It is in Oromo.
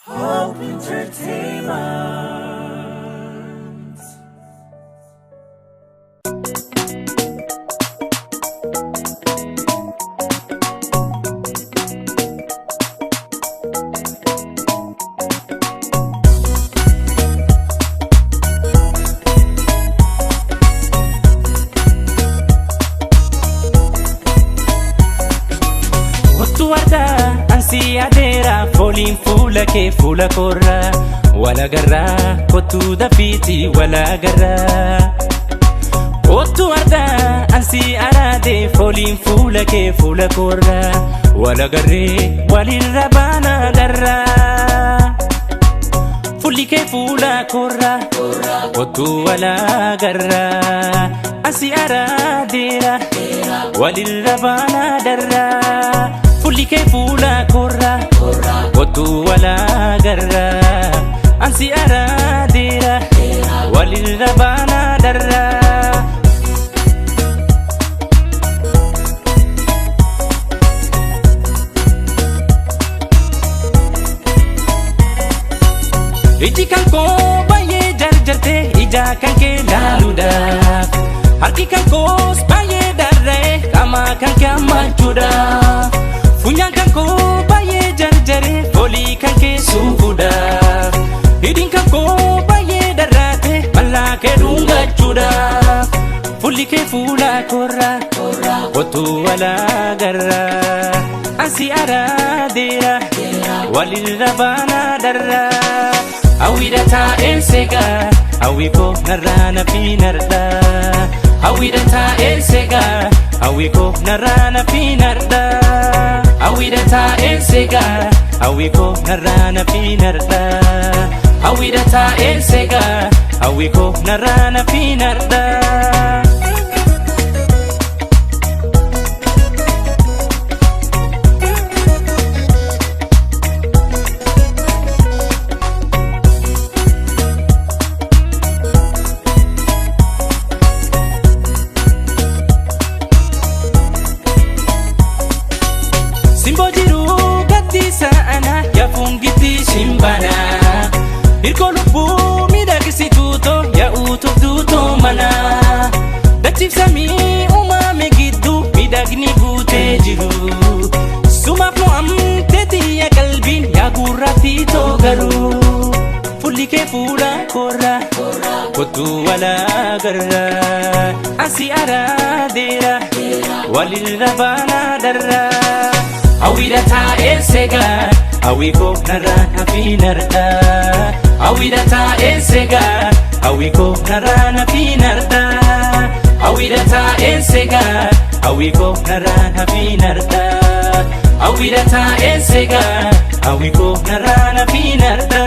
Hope Entertainment. Ansi adera folin fuula kee fuula korra wala garra kottu dafiti wala garra Ottu arda ansi arade folin fuula kee fuula korra wala garre walirra bana garra Fulli kee fuula korra Ottu wala garra ansi aradera walirra bana darra Fulli kee fuula korra Ottu wala garra ansi aradera walirra bana darra Iji kan koo baay'ee jarjarte ija kan kee laaluudhaaf Harki kan koos baay'ee darra'e qaama kan kee hammachuudhaaf Funyaan kan koo baay'ee jarjare folii kan kee suufuudhaaf Hidhiin kan koo baay'ee darraate mallaa kee dhungachuudhaaf Fulli kee fuula korra Ottu wala garra ansi aradera walirra bana darra Awida ta'en sega awiko narana finarda Awida ta'en sega awiko narana finarda Awida ta'en sega awiko narana finarda Awida ta'en sega awiko narana finarda Simbo jiru gaddisa ana yaafungiti shimbana Hirko lubbuu miidhagsituuto yaa'uutuuf duutoo mana Dachiif samii uumame gidduu miidhagni guutee jiru Sumaaf mo'amtee xiyya qalbiin yaa gurraattiitoo garuu Fulli kee fuula korra Kottu wala garra ansi aradera walirra bana darra Awida ta'en sega awiko narana finarda Awida ta'en sega awiko narana finarda Awida ta'en sega awiko narana finarda Awida ta'en sega awiko narana finarda